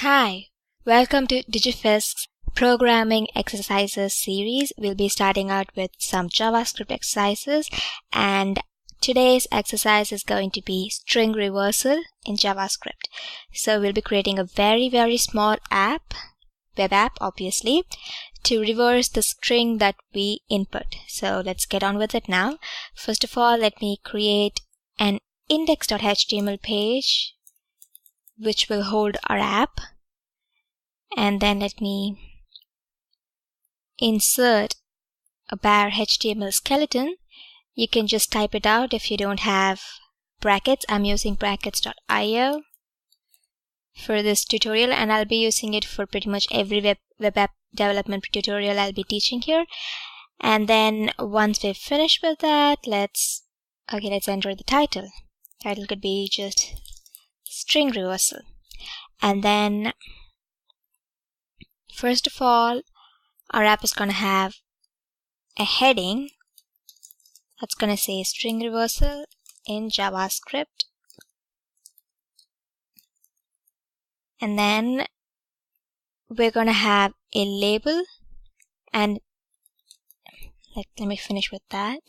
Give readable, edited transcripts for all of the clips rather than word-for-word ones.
Hi, welcome to DigiFisk's Programming Exercises series. We'll be starting out with some JavaScript exercises, and today's exercise is going to be string reversal in JavaScript. So we'll be creating a very small app, web app obviously, to reverse the string that we input. So let's get on with it now. First of all, let me create an index.html page which will hold our app, and then let me insert a bare HTML skeleton. You can just type it out if you don't have brackets. I'm using brackets.io for this tutorial, and I'll be using it for pretty much every web app development tutorial I'll be teaching here. And then once we've finished with that, let's enter the title. Title could be just string reversal. And then first of all, our app is going to have a heading that's going to say string reversal in JavaScript. And then we're going to have a label, and let me finish with that.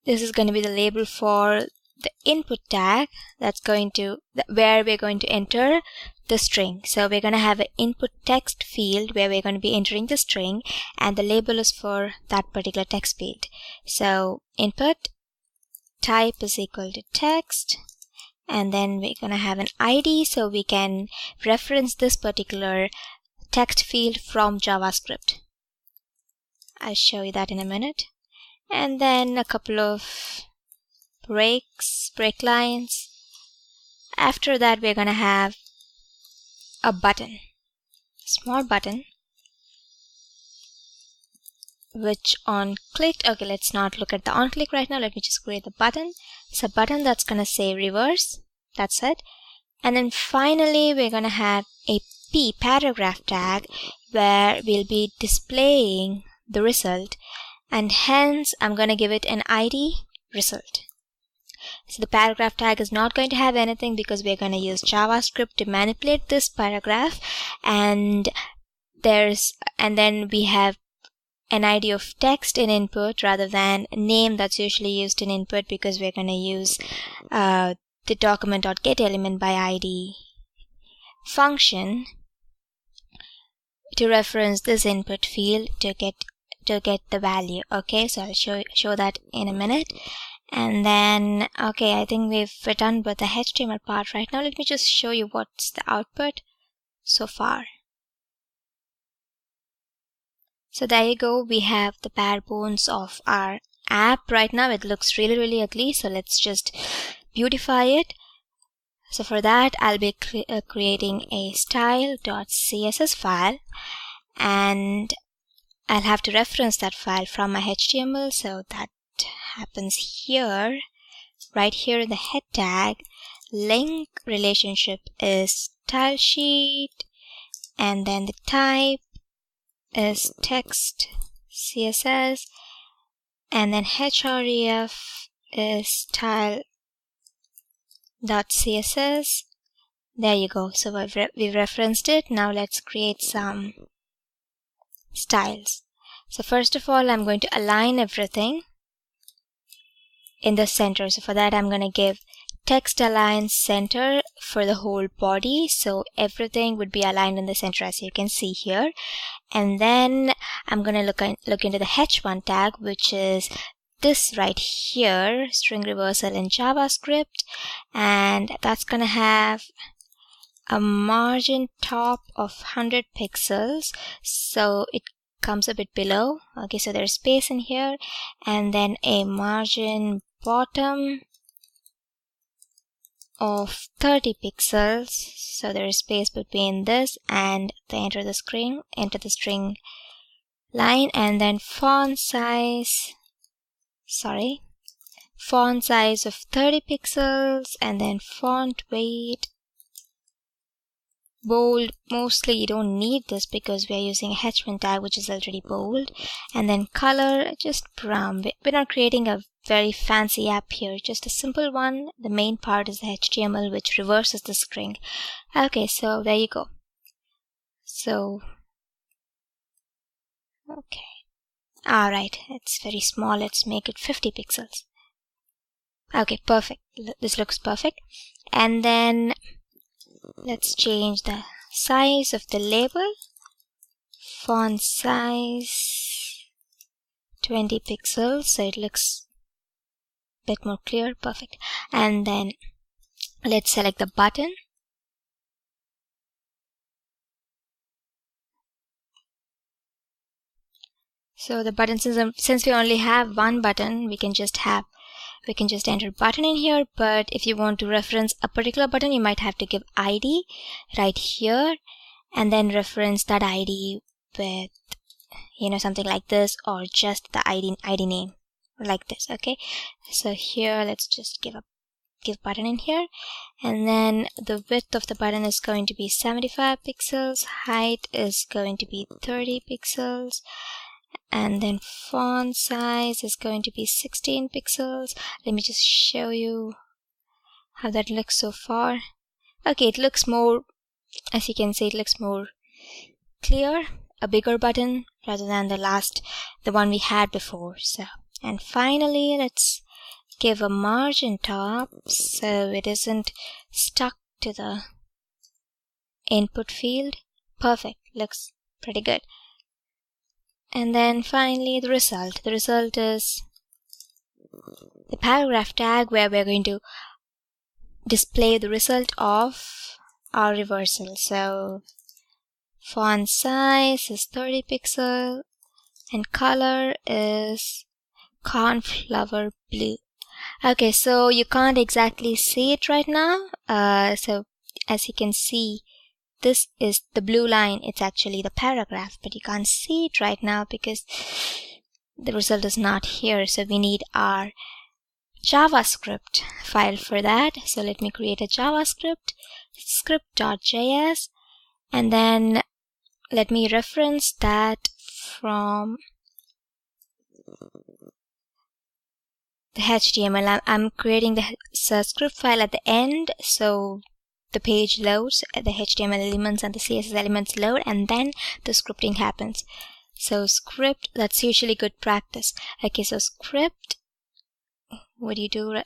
This is going to be the label for the input tag that's going to where we're going to enter the string. So we're going to have an input text field where we're going to be entering the string, and the label is for that particular text field. So input type is equal to text, and then we're going to have an ID so we can reference this particular text field from JavaScript. I'll show you that in a minute. And then a couple of break lines. After that, we're going to have a button, a small button, which on click, let's not look at the on click right now. Let me just create the button. It's a button that's going to say reverse. That's it. And then finally, we're going to have a paragraph tag where we'll be displaying the result, and hence I'm going to give it an ID result. So the paragraph tag is not going to have anything because we're going to use JavaScript to manipulate this paragraph, and then we have an ID of text in input rather than name that's usually used in input, because we're going to use the document.getElementById function to reference this input field to get the value. Okay, so I'll show that in a minute. And then I think we're done with the HTML part right now. Let me just show you what's the output so far. So there you go, we have the bare bones of our app right now. It looks really ugly, so let's just beautify it. So for that, I'll be creating a style.css file, and I'll have to reference that file from my HTML. So that happens here, right here in the head tag. Link relationship is style sheet, and then the type is text CSS, and then href is style.css. There you go. So we've referenced it. Now let's create some styles. So first of all, I'm going to align everything in the center. So for that, I'm going to give text align center for the whole body, so everything would be aligned in the center, as you can see here. And then I'm going to look into the h1 tag, which is this right here, string reversal in JavaScript, and that's going to have a margin top of 100 pixels, so it comes a bit below. Okay, so there's space in here, and then a margin bottom of 30 pixels, so there is space between this and the enter the string line. And then font size of 30 pixels, and then font weight bold. Mostly you don't need this because we're using a h1 tag which is already bold. And then color, just brown. We're not creating a very fancy app here, just a simple one. The main part is the HTML which reverses the string. Okay, so there you go. So okay, alright, it's very small. Let's make it 50 pixels. Okay, perfect. This looks perfect. And then let's change the size of the label. Font size 20 pixels, so it looks a bit more clear. Perfect. And then let's select the button. So the button, since we only have one button, we can just enter button in here. But if you want to reference a particular button, you might have to give ID right here and then reference that ID with, you know, something like this, or just the ID name like this. Okay, so here let's just give button in here, and then the width of the button is going to be 75 pixels, height is going to be 30 pixels, and then font size is going to be 16 pixels. Let me just show you how that looks so far. Okay, it looks more, as you can see, it looks more clear, a bigger button rather than the one we had before. So, and finally let's give a margin top so it isn't stuck to the input field. Perfect, looks pretty good. And then finally the result is the paragraph tag, where we're going to display the result of our reversal. So font size is 30 pixel and color is cornflower blue. Okay, so you can't exactly see it right now. So as you can see, this is the blue line. It's actually the paragraph, but you can't see it right now because the result is not here. So we need our JavaScript file for that. So let me create a JavaScript, script.js, and then let me reference that from the HTML. I'm creating the script file at the end, so the page loads, the HTML elements and the CSS elements load, and then the scripting happens. So script, that's usually good practice. Okay, so script, what do you do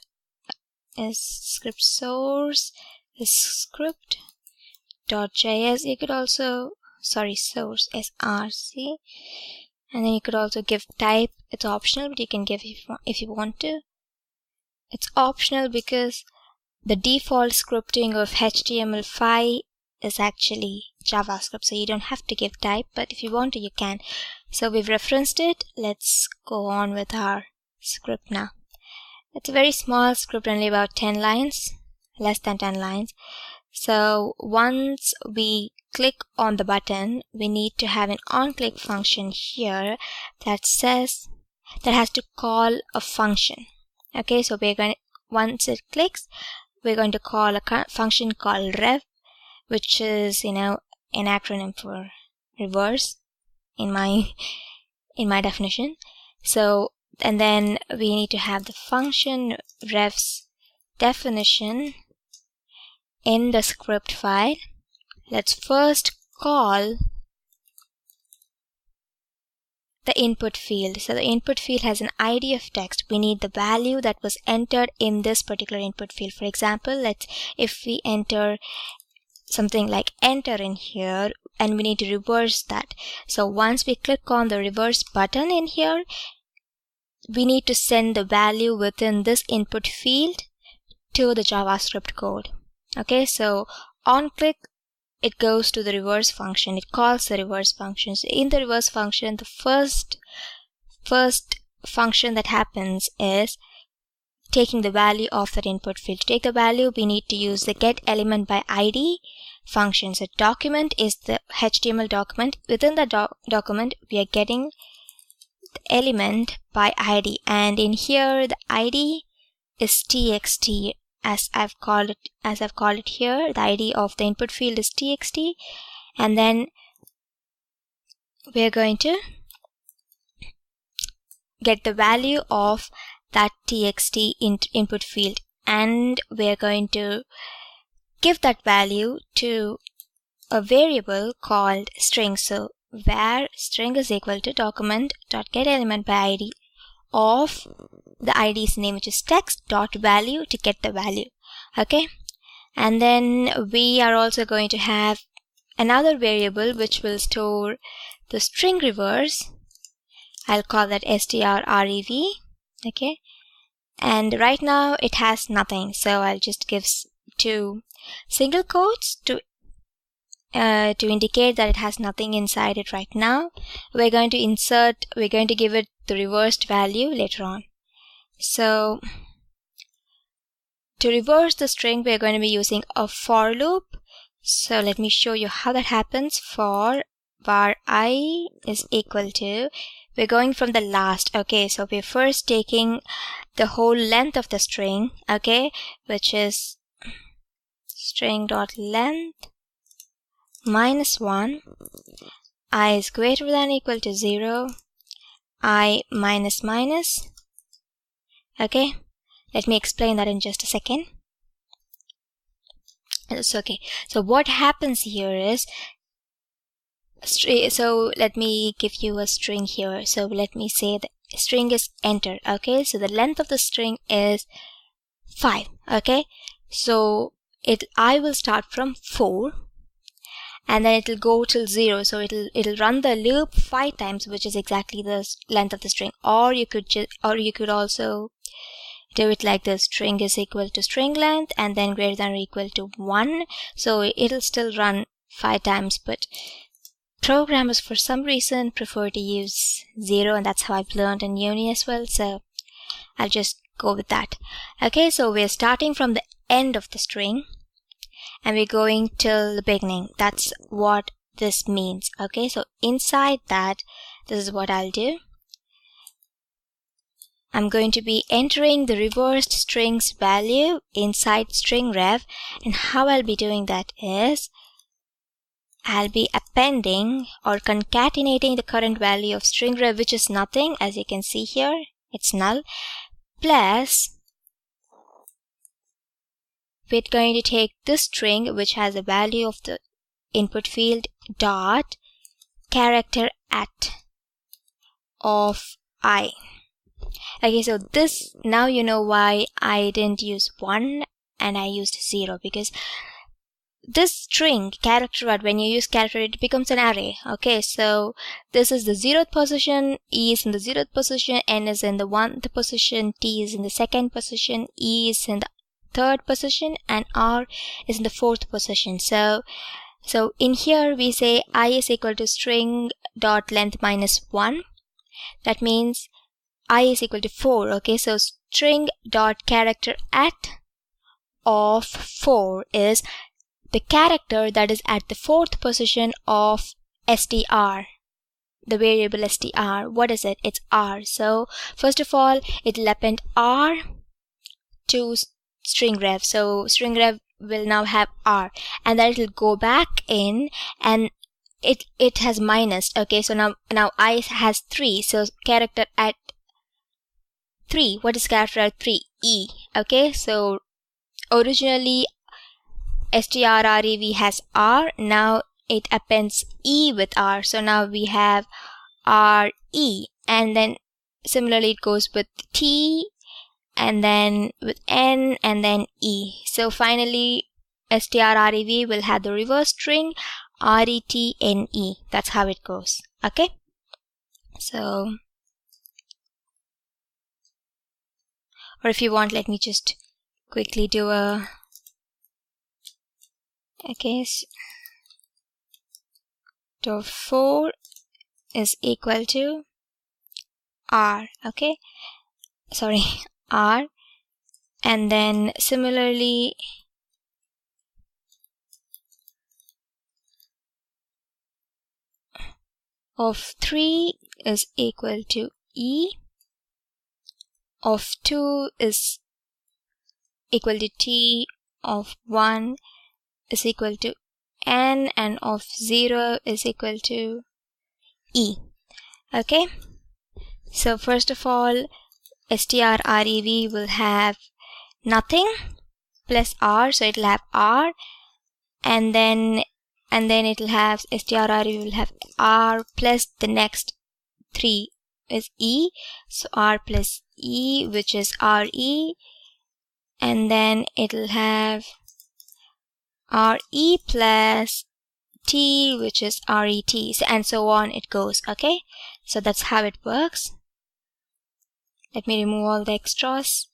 is script source is script.js. You could also, source src, and then you could also give type. It's optional, but you can give if you want to. It's optional because the default scripting of HTML5 is actually JavaScript, so you don't have to give type, but if you want to, you can. So we've referenced it. Let's go on with our script now. It's a very small script, only about 10 lines, less than 10 lines. So once we click on the button, we need to have an onClick function here that has to call a function. Okay, so once it clicks, we're going to call a function called rev, which is, you know, an acronym for reverse in my definition. So, and then we need to have the function rev's definition in the script file. Let's first call the input field. So the input field has an ID of text. We need the value that was entered in this particular input field. For example, if we enter something like enter in here, and we need to reverse that. So once we click on the reverse button in here, we need to send the value within this input field to the JavaScript code. Okay, so on click, it goes to the reverse function. It calls the reverse function. So in the reverse function, the first function that happens is taking the value of that input field. To take the value, we need to use the getElementById function. So document is the HTML document. Within the document, we are getting the element by ID, and in here the ID is txt. As I've called it here, the ID of the input field is txt, and then we're going to get the value of that txt input field, and we're going to give that value to a variable called string. So where string is equal to document.getElementById of the id's name, which is text.value, to get the value. Okay, and then we are also going to have another variable which will store the string reverse. I'll call that strrev. Okay, and right now it has nothing, so I'll just give two single quotes to indicate that it has nothing inside it right now. We're going to give it the reversed value later on. So to reverse the string, we're going to be using a for loop. So let me show you how that happens. For var I is equal to, we're going from the last. Okay, so we're first taking the whole length of the string, okay, which is string.length minus 1, I is greater than or equal to 0, I minus minus. Okay, let me explain that in just a second. It's okay. So what happens here is, so let me give you a string here. So let me say the string is enter. Okay, so the length of the string is 5. Okay, so I will start from 4, and then it'll go till 0. So it'll run the loop 5 times, which is exactly the length of the string. Or you could also do it like this: string is equal to string length and then greater than or equal to 1. So it'll still run 5 times, but programmers for some reason prefer to use 0, and that's how I've learned in uni as well. So I'll just go with that. Okay, so we're starting from the end of the string and we're going till the beginning. That's what this means. Okay, so inside that, this is what I'll do. I'm going to be entering the reversed strings value inside string rev, and how I'll be doing that is I'll be appending or concatenating the current value of string rev, which is nothing, as you can see here, it's null, plus we're going to take this string which has a value of the input field dot character at of I. Okay, so this, now you know why I didn't use 1 and I used 0, because this string character at, when you use character, it becomes an array. Okay, so this is the 0th position, E is in the 0th position, N is in the 1st position, T is in the 2nd position, E is in the 3rd position, and R is in the 4th position. So in here we say I is equal to string dot length minus 1. That means I is equal to 4. Okay, so string dot character at of 4 is the character that is at the 4th position of str, the variable str. What is it? It's R. So first of all, it'll append R to string rev. So string rev will now have R, and then it'll go back in and it has minus. Okay, so now I has 3. So character at 3. What is character at 3? E. Okay, so originally strrev has R, now it appends E with R, so now we have RE, and then similarly it goes with T, and then with N, and then E. So finally strrev will have the reverse string retne. That's how it goes. Okay, so, or if you want, let me just quickly do a, okay, so 4 is equal to R. Okay, sorry, R, and then similarly of 3 is equal to E, of 2 is equal to T, of 1 is equal to N, and of 0 is equal to E. Okay, so first of all, strrev will have nothing plus r, so it'll have r, and then it'll have strrev will have r plus the next 3 is e, so r plus e, which is re, and then it'll have re plus t, which is ret, and so on it goes. Okay, so that's how it works. Let me remove all the extras.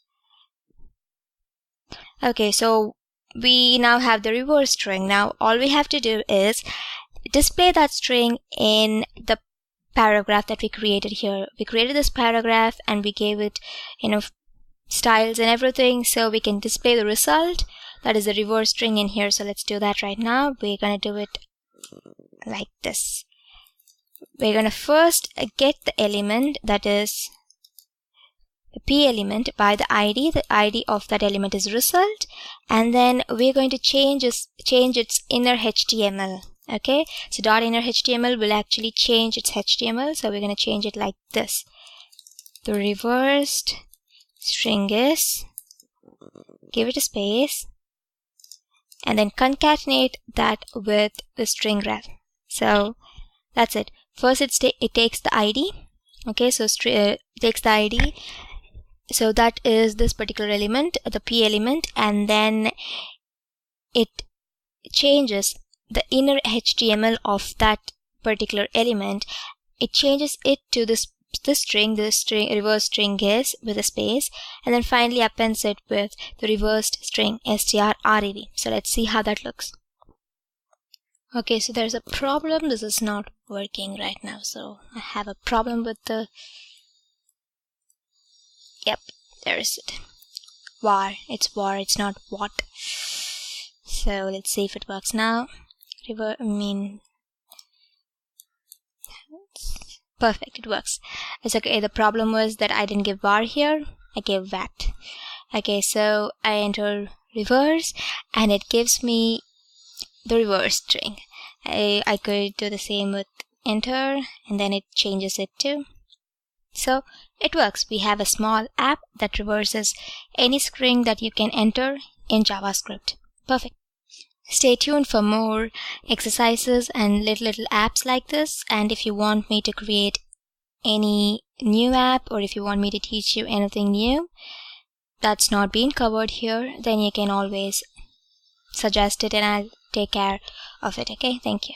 Okay, so we now have the reverse string. Now all we have to do is display that string in the paragraph that we created here. We created this paragraph and we gave it, styles and everything, so we can display the result, that is the reverse string, in here. So let's do that right now. We're gonna do it like this. We're gonna first get the element, that is the p element, by the id. The id of that element is result, and then we're going to change its inner HTML. Okay, so dot inner HTML will actually change its HTML, so we're going to change it like this. The reversed string is, give it a space, and then concatenate that with the string ref. So that's it. First it takes the ID. Okay, so takes the ID, so that is this particular element, the p element, and then it changes the inner HTML of that particular element. It changes it to this string, reverse string is, with a space, and then finally appends it with the reversed string strrev. So let's see how that looks. Okay, so there's a problem. This is not working right now, so I have a problem with the, yep, there is it. Var, it's var, it's not what. So let's see if it works now. Perfect, it works. It's okay. The problem was that I didn't give var here, I gave vat. Okay, so I enter reverse and it gives me the reverse string. I could do the same with enter, and then it changes it too. So it works. We have a small app that reverses any string that you can enter in JavaScript. Perfect. Stay tuned for more exercises and little apps like this. And if you want me to create any new app, or if you want me to teach you anything new that's not being covered here, then you can always suggest it and I'll take care of it. Okay, thank you.